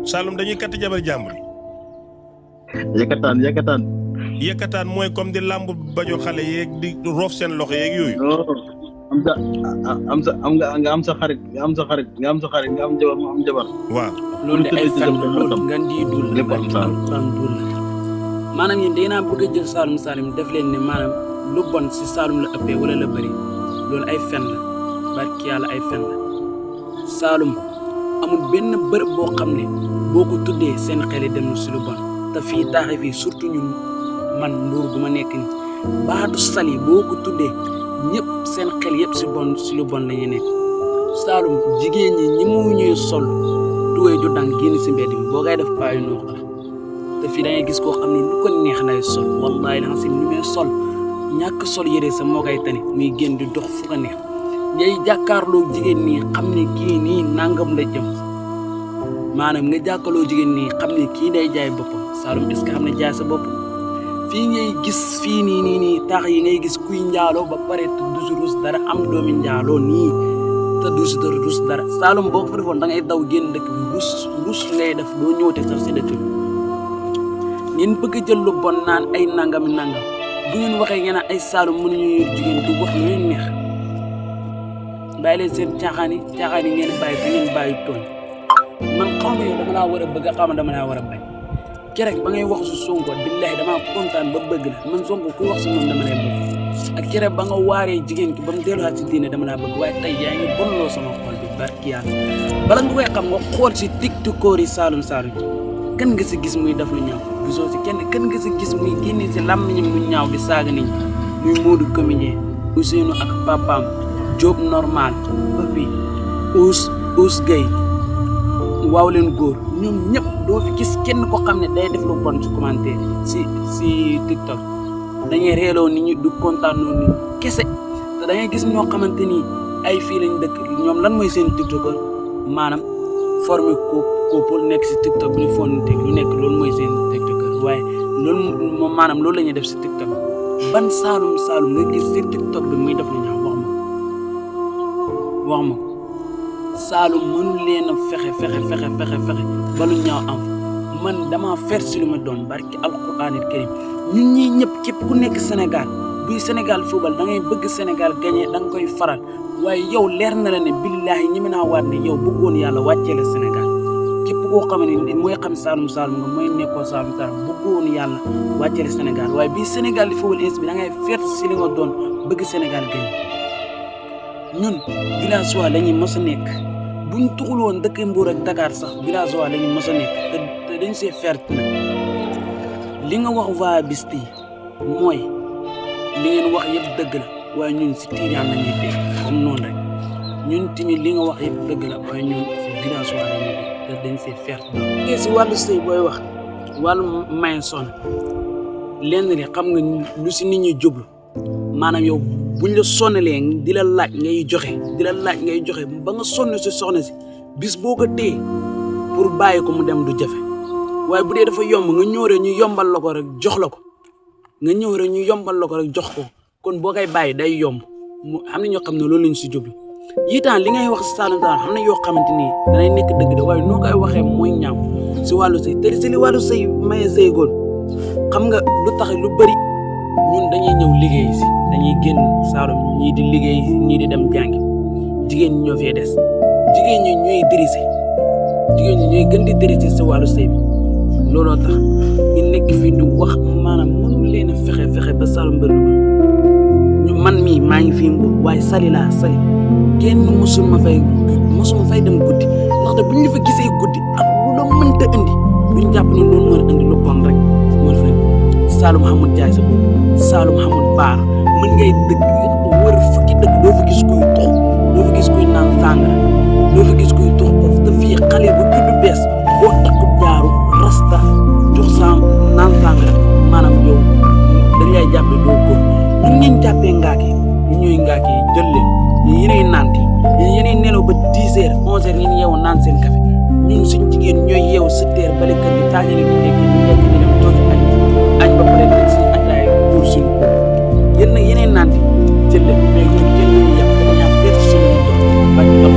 Saalum dañuy katt jabar jàmbur yëkkataan mooy comme di làmb bajo xale yeeg di roof seen loxo yeeg yooyu. am sa xarit nga am jabar mu am jabar. waaw loolu de ay fen la loolu ngan di dul la dul la maanaam yéen day naa bëgg a jël Saalum def leen ne maanaam lu bon si Saalum la ëppee wala la bëri loolu ay fen la barki yàlla ay fen la Saalum amul benn bërëb boo xam ne boo ko tuddee seen xel yi dem na si lu bon te fii taaxe fii surtout ñun man Mbour gu ma nekk ni baatu sali boo ko tuddee ñëpp seen xel yëpp si lu bon la ñu nekk Saalum jigéen ñi ñi mu ñuy sol tuwee ju dang génn si mbedd mi boo koy def paayu noox la te fii da ngay gis koo xam ne lu ko neex lay sol wallahi la nga si lu muy sol ñàkk sol yére sa moo koy tane muy génn di dox fu ko neex ngay jàkkaarloo jigéen nii xam ne kii nii nangam la jëm maanaam nga jàkkaarloo jigéen nii xam ne kii day jaay boppam Saalum est-ce que xam ne jaay sa bopp fii ngay gis fii nii taax yi ngay gis kuy njaaloo ba pare te du si rus dara am doomi njaaloo nii te du si rus dara Saalum boo ko fa defoon da ngay daw génn dëkk bi rus ngay def doo ñëwte sax si dëkk bi ngeen bëgg a jël lu bon naan ay nangam bu ngeen waxee ngeen ay Saalum mënuñu yor jigéen du wax lu leen neex bàyyi leen seen caaxaan yi ngeen bàyyi bi ngeen bàyyi tooñ man xaw ma yow dama laa war a bëgg xaw ma dama laa war a bañ kerek ba ngay wax si Sonko billahi damaa kontaan ba bëgg la man Sonko kuy wax si moom dama lay bëgg ak kerek ba nga waaree jigéen ki ba mu delluwaat si diine dama laa bëgg waaye tey yaa ngi bonloo sama xol bi barki yàlla bala nga koy xam nga xool si tiktokeur yi Saalum kan nga si gis muy def lu ñaaw gisoo si kenn kan nga si gis muy génne si làmmiñam lu ñaaw di saaga nit ñi muy Modou comédien Ousseynou ak papaam Diop normal papi Ous Gueye waaw leen góor ñoom ñëpp doo fi gis kenn ko xam ne day def lu bon ci commentaire si TikTok dañuy reeloo nit ñi du kontaanoo nit kese te da ngay gis ñoo xamante ni ay fii lañ dëkk ñoom lan mooy seen TikTok maanaam formé couple nekk si TikTok bi ñu fonte lu nekk loolu mooy seen TikTok waaye loolu moom maanaam loolu la ñuy def si TikTok ban Saalum nga gis si TikTok bi muy def lu ñaaw wax ma ko Saalum mënul leen a fexe ba lu ñaaw am man dama fer si lu ma doon barki alquranil karim ñun ñii ñëpp képp ku nekk Sénégal buy Sénégal football da ngay bëgg Sénégal gagné da nga koy faral waaye yow leer na la ne billaahi ñi mën naa waat ne yow bëggoon yàlla wàccee la Sénégal képp koo xam ne mooy xam Saalum nga mooy nekkoo Saalum bëggoon yàlla wàccee la Sénégal waaye bii Sénégal di football ins bi da ngay fer si li nga doon bëgg Sénégal gagné ñun villageois la ñuy mos a nekk buñ tuxul woon dëkk Mbour ak Dakar sax villageois la ñuy mos a nekk te dañ see ferte nag li nga wax waa bis tey mooy li ngeen wax yëpp dëgg la waaye ñun si Tijaan la ñuy dégg comme noonu rek ñun tamit li nga wax yëpp dëgg la waaye ñun si villageois la ñuy dégg te dañ see ferte nag si wàllu sëy booy wax wàllu maye son lenn li xam nga lu si nit ñi jublu maanaam yow buñ la sonnalee di la laaj ngay joxe ba nga sonn si soxna si bis boo ko téye pour bàyyi ko mu dem du jafe waaye bu dee dafa yomb nga ñëw rek ñu yombal la ko rek jox la ko kon boo koy bàyyi day yomb mu am na ñoo xam ne loolu lañ si jublu yitaan li ngay wax si Saalum xam na yoo xamante ni danay nekk dëgg de waaye noo koy waxee mooy ñaaw si wàllu sëy te si li wàllu sëy maye sëy goon xam nga lu tax lu bëri ñun dañuy ñëw liggéey si dañuy génn Saalum ñii di liggéey ñii di dem jàngi jigéen ñi ñoo fee des jigéen ñi ñooy dirisi gën di dirisi si wàllu sëy bi looloo tax ñu nekk fii di wax maanaam mënu leen a fexe ba Saalum bëri man mii maa ngi fii Mbour waaye sali kenn mosuma fay dem guddi ndaxte bu ñu fa gisee guddi ak lu la mënta indi duñ jàpp ne loolu mën a indi lu bon rek moo fa Saalum xamul jaay sa bopp Saalum xamul baar mën ngay dëkk wër fukki dëkk doo fa gis kuy tux doo fa gis kuy naan sàngara doo fa gis kuy tux foofu te fii xale bu juddu bees boo takku jaaru rasta jox saam naan sàngara maanaam yow dañ lay jàppe doo góor ñun ngeen jàppee ngaaki ñu ñooy ngaaki jël leen yéenay naanti yéenay nelaw ba 10 heures 11 heures ngeen yeewu naan seen café ñun suñ jigéen ñooy yeewu 7 heures bale kër gi taajale ñu nekk ñu dem toogi añ ba pare teg si ataay pour suñu yéen nag yéenay naanti jël leen ay ñun yéen ñu yàq dañaa feet suñu doon